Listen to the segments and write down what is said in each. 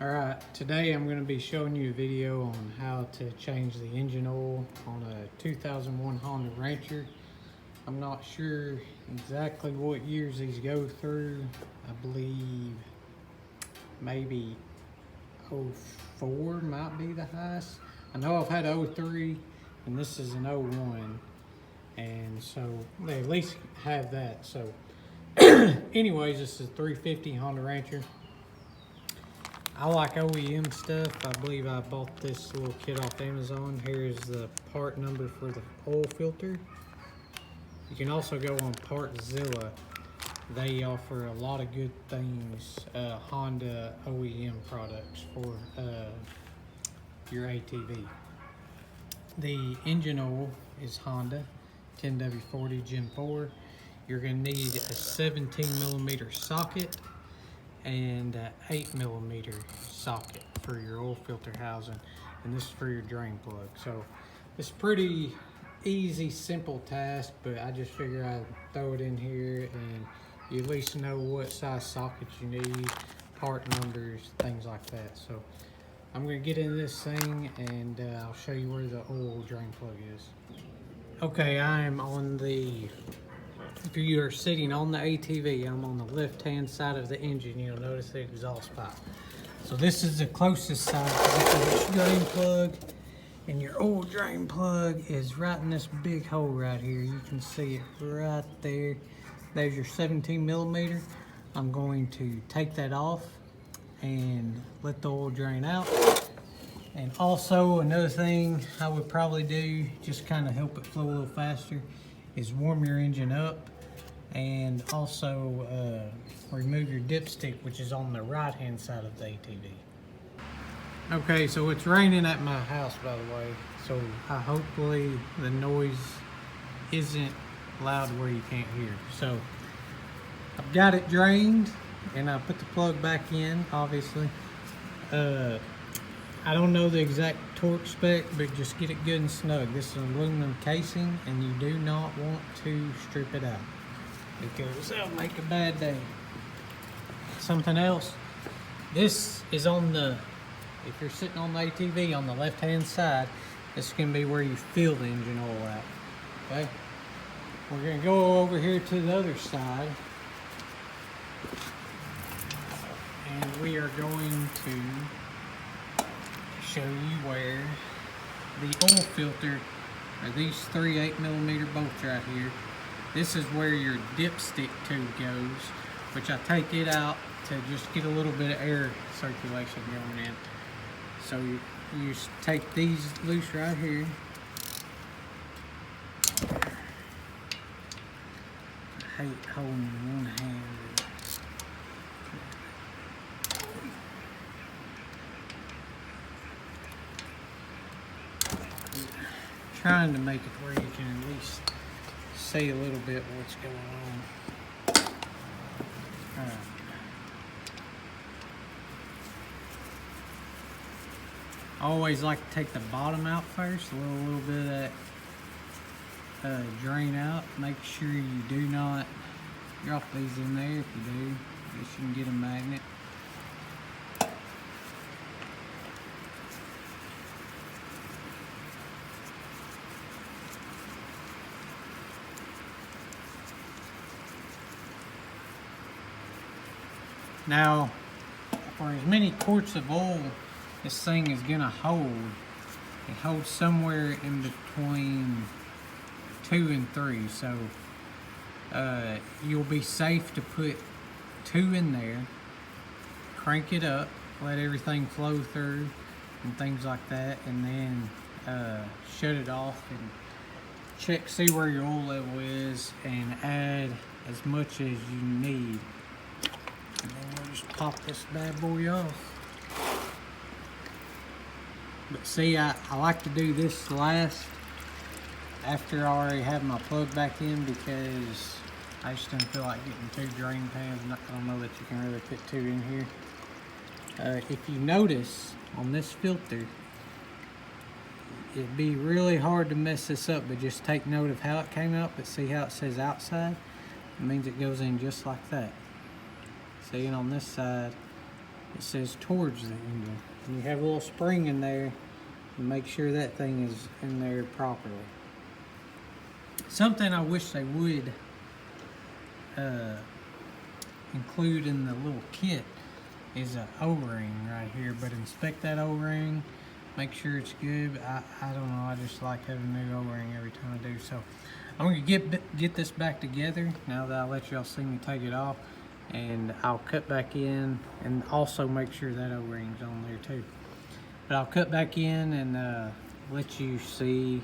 Alright, today I'm going to be showing you a video on how to change the engine oil on a 2001 Honda Rancher. I'm not sure exactly what years these go through. I believe maybe '04 might be the highest. I know I've had '03 and this is an '01, and so they at least have that. So anyways, this is a 350 Honda Rancher. I like OEM stuff. I believe I bought this little kit off Amazon. Here is the part number for the oil filter. You can also go on Partzilla. They offer a lot of good things, Honda OEM products for your ATV. The engine oil is Honda 10W40 Gen 4. You're going to need a 17mm socket and an 8mm socket for your oil filter housing, and this is for your drain plug. So it's pretty easy, simple task, but I just figure I'd throw it in here and you at least know what size sockets you need, part numbers, things like that. So I'm going to get in this thing and I'll show you where the oil drain plug is. Okay, I am on the, if you are sitting on the ATV, I'm on the left-hand side of the engine. You'll notice the exhaust pipe. So this is the closest side to the drain plug, and your oil drain plug is right in this big hole right here. You can see it right there. There's your 17mm. I'm going to take that off and let the oil drain out. And also another thing I would probably do, just kind of help it flow a little faster, is warm your engine up, and also remove your dipstick, which is on the right hand side of the ATV. Okay, so it's raining at my house, by the way, so hopefully the noise isn't loud where you can't hear. So I've got it drained and I put the plug back in, obviously. I don't know the exact torque spec, but just get it good and snug. This is an aluminum casing, and you do not want to strip it out because that'll make a bad day. Something else, this is on the, if you're sitting on the ATV on the left hand side, this is going to be where you fill the engine oil out. Okay, we're going to go over here to the other side, and we are going to show you where the oil filter, or these three 8mm bolts right here, this is where your dipstick tube goes, which I take it out to just get a little bit of air circulation going in. So you just take these loose right here. I hate holding one hand. Trying to make it where you can at least see a little bit what's going on. All right. I always like to take the bottom out first, a little bit of that drain out. Make sure you do not drop these in there. If you do, I guess you can get a magnet. Now, for as many quarts of oil this thing is gonna hold, it holds somewhere in between 2 and 3. So you'll be safe to put 2 in there, crank it up, let everything flow through and things like that, and then shut it off and check, see where your oil level is, and add as much as you need. And then we'll just pop this bad boy off. But see, I like to do this last after I already have my plug back in, because I just don't feel like getting 2 drain pans. I don't know that you can really fit 2 in here. If you notice on this filter, it'd be really hard to mess this up, but just take note of how it came out. But see how it says outside? It means it goes in just like that. See, and on this side, it says towards the engine. And you have a little spring in there and make sure that thing is in there properly. Something I wish they would include in the little kit is an O-ring right here, but inspect that O-ring, make sure it's good. I don't know, I just like having a new O-ring every time I do. So I'm gonna get this back together now that I let y'all see me take it off, and I'll cut back in and also make sure that O-ring's on there too. But I'll cut back in and let you see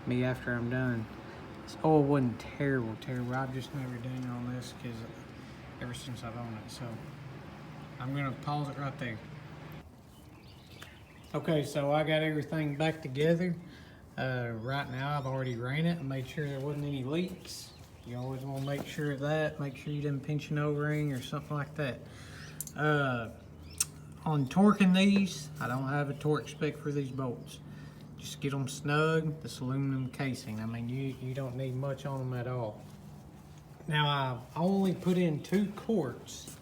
me after I'm done. This oil wasn't terrible. I've just never done all this because ever since I've owned it. So I'm gonna pause it right there. Okay, so I got everything back together. Right now I've already ran it and made sure there wasn't any leaks. You always want to make sure of that. Make sure you didn't pinch an O-ring or something like that. On torquing these, I don't have a torque spec for these bolts. Just get them snug, this aluminum casing. I mean, you don't need much on them at all. Now, I've only put in 2 quarts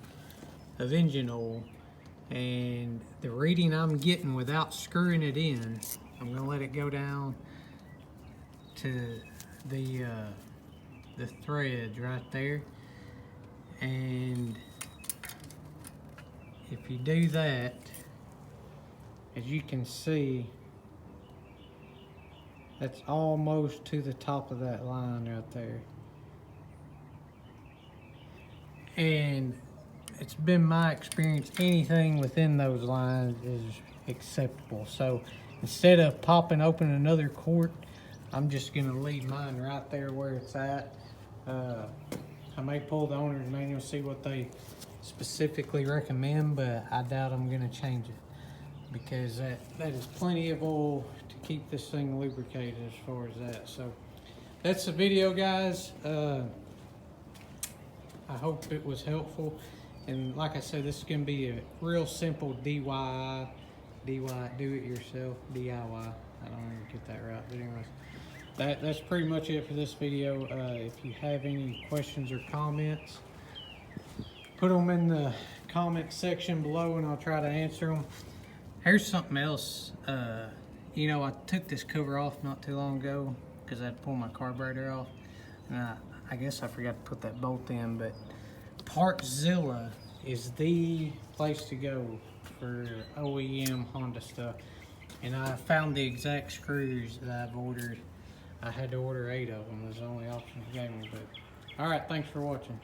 of engine oil, and the reading I'm getting without screwing it in, I'm gonna let it go down to the threads right there. And if you do that, as you can see, that's almost to the top of that line right there. And it's been my experience, anything within those lines is acceptable. So instead of popping open another quart, I'm just gonna leave mine right there where it's at. I may pull the owner's manual, see what they specifically recommend, but I doubt I'm gonna change it, because that is plenty of oil to keep this thing lubricated as far as that. So that's the video, guys. I hope it was helpful. And like I said, this is gonna be a real simple DIY, do it yourself, DIY. I don't even get that right, but anyways. That's pretty much it for this video. If you have any questions or comments, put them in the comment section below and I'll try to answer them. Here's something else. You know, I took this cover off not too long ago because I had to pull my carburetor off. And I guess I forgot to put that bolt in, but Partzilla is the place to go for OEM Honda stuff. And I found the exact screws that I've ordered. I had to order 8 of them. It was the only option they gave me. But all right, thanks for watching.